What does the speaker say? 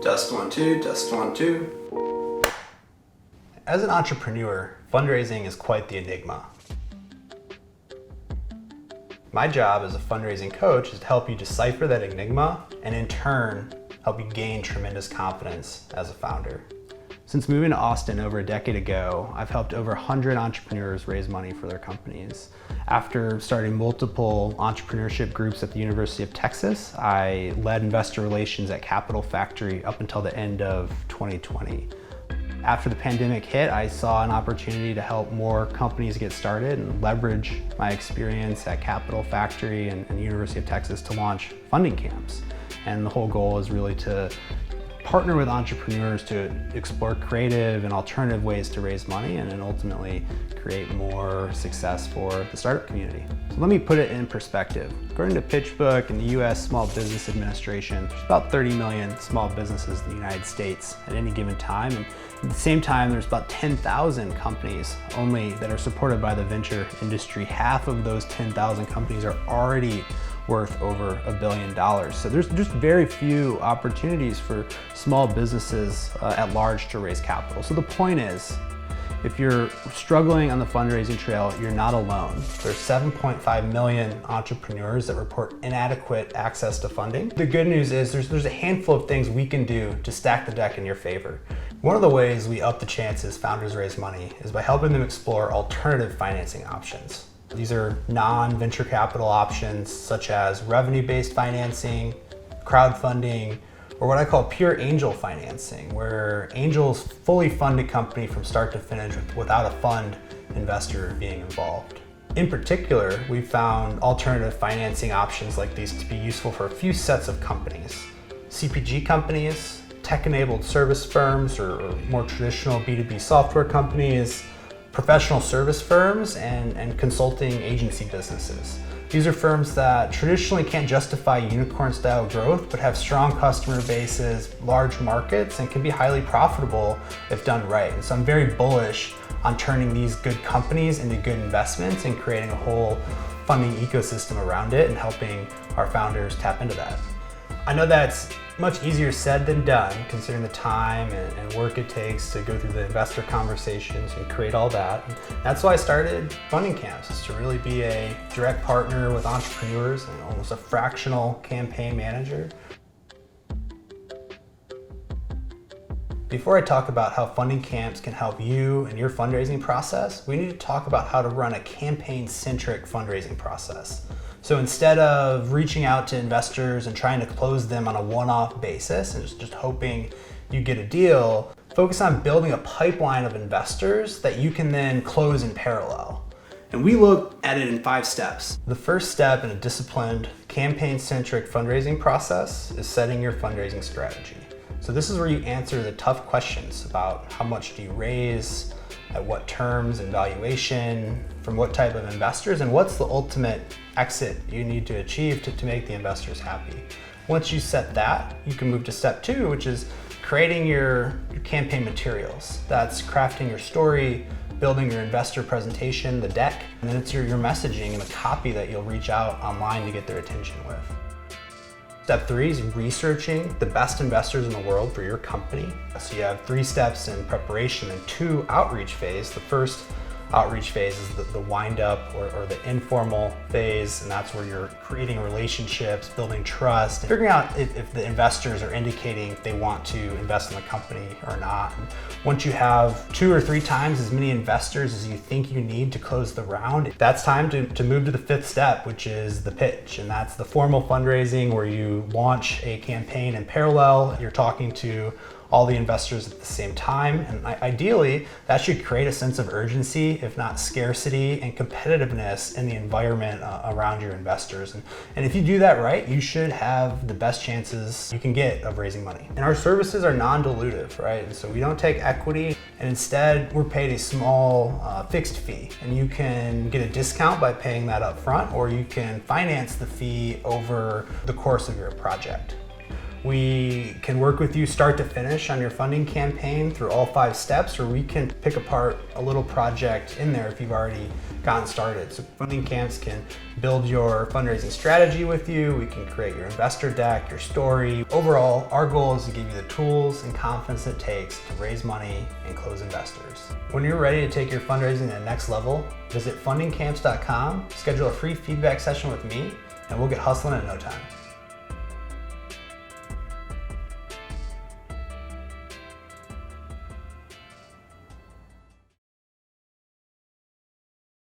Test 1, 2, test 1, 2. As an entrepreneur, fundraising is quite the enigma. My job as a fundraising coach is to help you decipher that enigma and in turn, help you gain tremendous confidence as a founder. Since moving to Austin over a decade ago, I've helped over 100 entrepreneurs raise money for their companies. After starting multiple entrepreneurship groups at the University of Texas, I led investor relations at Capital Factory up until the end of 2020. After the pandemic hit, I saw an opportunity to help more companies get started and leverage my experience at Capital Factory and the University of Texas to launch funding camps. And the whole goal is really to partner with entrepreneurs to explore creative and alternative ways to raise money and then ultimately create more success for the startup community. So let me put it in perspective. According to PitchBook and the US Small Business Administration, there's about 30 million small businesses in the United States at any given time. And at the same time, there's about 10,000 companies only that are supported by the venture industry. Half of those 10,000 companies are already worth over $1 billion. So there's just very few opportunities for small businesses at large to raise capital. So the point is, if you're struggling on the fundraising trail, you're not alone. There's 7.5 million entrepreneurs that report inadequate access to funding. The good news is there's a handful of things we can do to stack the deck in your favor. One of the ways we up the chances founders raise money is by helping them explore alternative financing options. These are non-venture capital options such as revenue-based financing, crowdfunding, or what I call pure angel financing, where angels fully fund a company from start to finish without a fund investor being involved. In particular, we've found alternative financing options like these to be useful for a few sets of companies. CPG companies, tech-enabled service firms, or more traditional B2B software companies, professional service firms, and consulting agency businesses. These are firms that traditionally can't justify unicorn-style growth, but have strong customer bases, large markets, and can be highly profitable if done right. And so I'm very bullish on turning these good companies into good investments and creating a whole funding ecosystem around it and helping our founders tap into that. I know that's much easier said than done, considering the time and work it takes to go through the investor conversations and create all that. And that's why I started funding camps, is to really be a direct partner with entrepreneurs and almost a fractional campaign manager. Before I talk about how funding camps can help you and your fundraising process, we need to talk about how to run a campaign-centric fundraising process. So instead of reaching out to investors and trying to close them on a one-off basis and just hoping you get a deal, focus on building a pipeline of investors that you can then close in parallel. And we look at it in 5 steps. The first step in a disciplined, campaign-centric fundraising process is setting your fundraising strategy. So this is where you answer the tough questions about how much do you raise, at what terms and valuation, from what type of investors, and what's the ultimate exit you need to achieve to make the investors happy. Once you set that, you can move to step 2, which is creating your campaign materials. That's crafting your story, building your investor presentation, the deck, and then it's your messaging and the copy that you'll reach out online to get their attention with. Step 3 is researching the best investors in the world for your company. So you have 3 steps in preparation and 2 outreach phase. The first outreach phase is the wind up or the informal phase, and that's where you're creating relationships, building trust, and figuring out if the investors are indicating they want to invest in the company or not. And once you have 2 or 3 times as many investors as you think you need to close the round, that's time to move to the 5th step, which is the pitch. And that's the formal fundraising where you launch a campaign in parallel. You're talking to all the investors at the same time. And ideally, that should create a sense of urgency, if not scarcity, and competitiveness in the environment around your investors. And if you do that right, you should have the best chances you can get of raising money. And our services are non-dilutive, right? And so we don't take equity, and instead we're paid a small fixed fee. And you can get a discount by paying that up front, or you can finance the fee over the course of your project. We can work with you start to finish on your funding campaign through all 5 steps, or we can pick apart a little project in there if you've already gotten started. So funding camps can build your fundraising strategy with you. We can create your investor deck, your story. Overall, our goal is to give you the tools and confidence it takes to raise money and close investors. When you're ready to take your fundraising to the next level, visit fundingcamps.com, schedule a free feedback session with me, and we'll get hustling in no time.